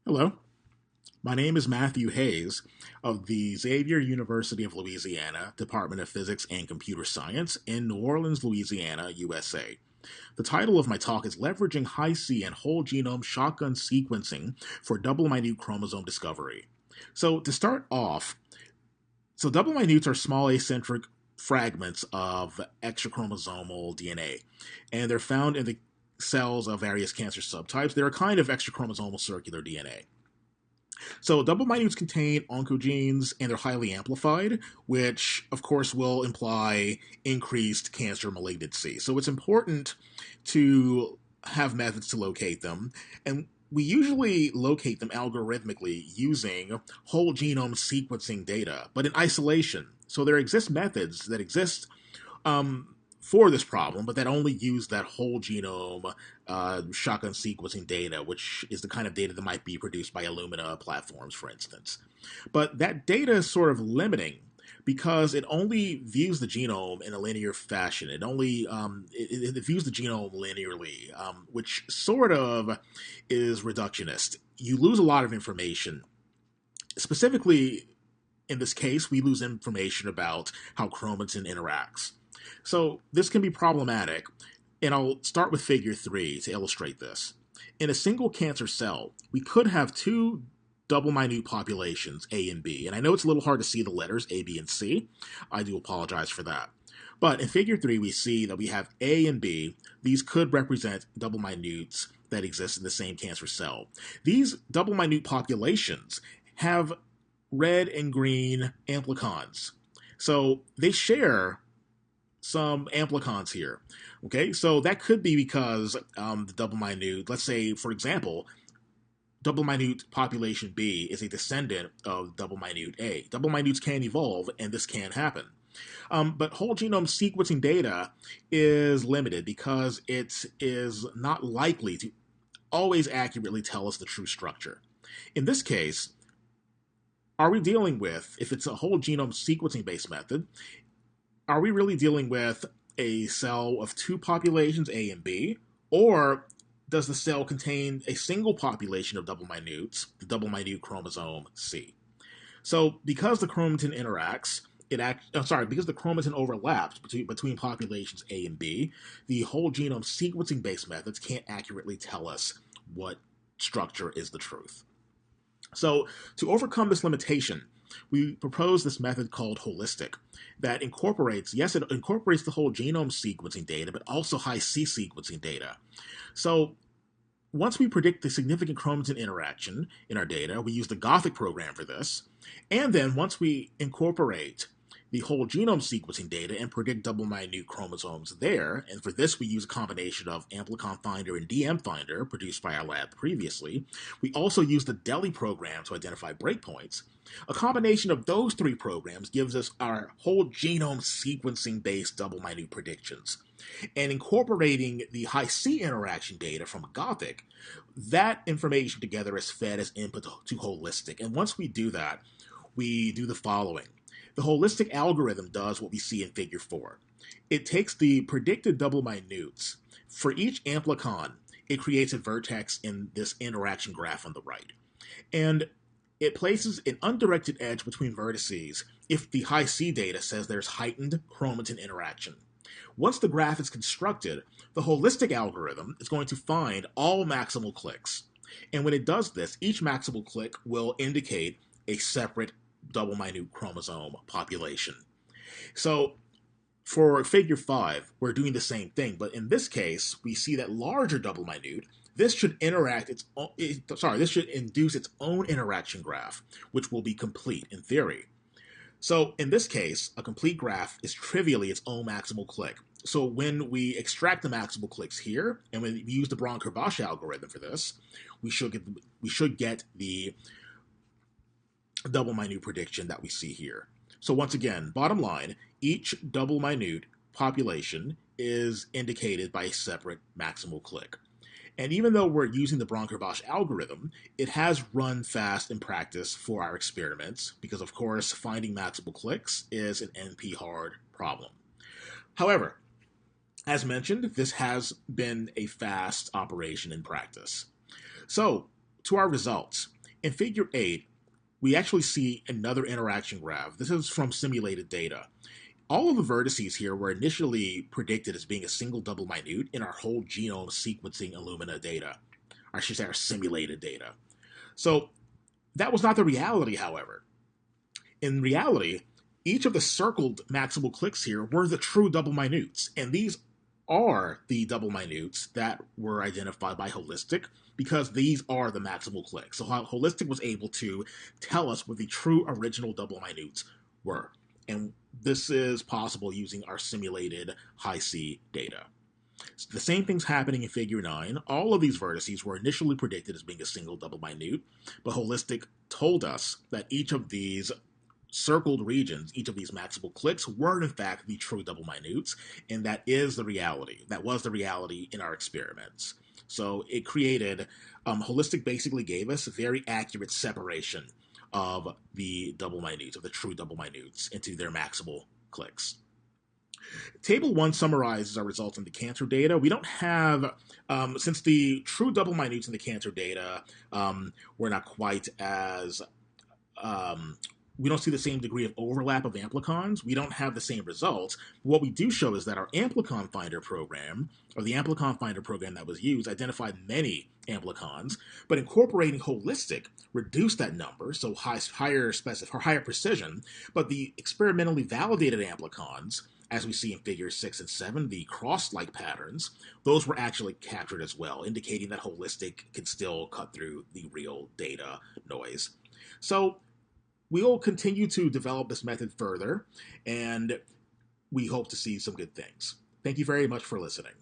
Hello, my name is Matthew Hayes of the Xavier University of Louisiana Department of Physics and Computer Science in New Orleans, Louisiana, USA. The title of my talk is Leveraging Hi-C and Whole Genome Shotgun Sequencing for Double Minute Chromosome Discovery. So to start off, double minutes are small acentric fragments of extrachromosomal DNA, and they're found in the cells of various cancer subtypes. They're a kind of extrachromosomal circular DNA. So double minutes contain oncogenes and they're highly amplified, which of course will imply increased cancer malignancy. So it's important to have methods to locate them, and we usually locate them algorithmically using whole genome sequencing data, but in isolation. So there exist methods that exist for this problem, but that only use that whole genome shotgun sequencing data, which is the kind of data that might be produced by Illumina platforms, for instance. But that data is sort of limiting because it only views the genome in a linear fashion. It views the genome linearly, which sort of is reductionist. You lose a lot of information. Specifically, in this case, we lose information about how chromatin interacts. So this can be problematic, and I'll start with figure 3 to illustrate this. In a single cancer cell, we could have two double minute populations, A and B, and I know it's a little hard to see the letters A, B, and C. I do apologize for that. But in figure 3, we see that we have A and B. These could represent double minutes that exist in the same cancer cell. These double minute populations have red and green amplicons. So they share some amplicons here. Okay, so that could be because the double minute, let's say, for example, double minute population B is a descendant of double minute A. Double minutes can evolve, and this can happen. But whole genome sequencing data is limited because it is not likely to always accurately tell us the true structure. In this case, are we dealing with, if it's a whole genome sequencing based method, are we really dealing with a cell of two populations, A and B, or does the cell contain a single population of double minutes, the double minute chromosome C? So because the chromatin interacts, because the chromatin overlaps between populations A and B, the whole genome sequencing based methods can't accurately tell us what structure is the truth. So to overcome this limitation, we propose this method called holistic that incorporates, yes, it incorporates the whole genome sequencing data, but also Hi-C sequencing data. So once we predict the significant chromatin interaction in our data, we use the Gothic program for this. And then once we incorporate the whole genome sequencing data and predict double minute chromosomes there, and for this we use a combination of Amplicon Finder and DM Finder produced by our lab previously. We also use the DELI program to identify breakpoints. A combination of those three programs gives us our whole genome sequencing based double minute predictions. And incorporating the Hi-C interaction data from Gothic, that information together is fed as input to holistic. And once we do that, we do the following. The holistic algorithm does what we see in figure 4. It takes the predicted double minutes. For each amplicon, it creates a vertex in this interaction graph on the right. And it places an undirected edge between vertices if the Hi-C data says there's heightened chromatin interaction. Once the graph is constructed, the holistic algorithm is going to find all maximal clicks. And when it does this, each maximal click will indicate a separate double minute chromosome population. So for figure 5, we're doing the same thing, but in this case, we see that larger double minute, this should this should induce its own interaction graph, which will be complete in theory. So in this case, a complete graph is trivially its own maximal click. So when we extract the maximal clicks here, and when we use the Braun-Kerbash algorithm for this, we should get the double minute prediction that we see here. So once again, bottom line, each double minute population is indicated by a separate maximal click. And even though we're using the Braun-Kerbash algorithm, it has run fast in practice for our experiments because, of course, finding maximal clicks is an NP-hard problem. However, as mentioned, this has been a fast operation in practice. So, to our results. In figure 8, we actually see another interaction graph. This is from simulated data. All of the vertices here were initially predicted as being a single double minute in our whole genome sequencing Illumina data, or I should say our simulated data. So that was not the reality, however. In reality, each of the circled maximal clicks here were the true double minutes, and these are the double minutes that were identified by HiTSeq because these are the maximal clicks. So HiTSeq was able to tell us what the true original double minutes were. And this is possible using our simulated HiC data. So the same thing's happening in figure 9. All of these vertices were initially predicted as being a single double minute, but HiTSeq told us that each of these circled regions, each of these maximal clicks, were in fact the true double minutes, and that is the reality. That was the reality in our experiments. So it created, HiTSeq basically gave us a very accurate separation of the double minutes, of the true double minutes, into their maximal clicks. Table 1 summarizes our results in the cancer data. We don't have, since the true double minutes in the cancer data were not quite as, we don't see the same degree of overlap of amplicons. We don't have the same results. What we do show is that our amplicon finder program, or the amplicon finder program that was used, identified many amplicons, but incorporating HiTSeq reduced that number, so higher precision, but the experimentally validated amplicons, as we see in figures 6 and 7, the cross-like patterns, those were actually captured as well, indicating that HiTSeq can still cut through the real data noise. So we'll continue to develop this method further, and we hope to see some good things. Thank you very much for listening.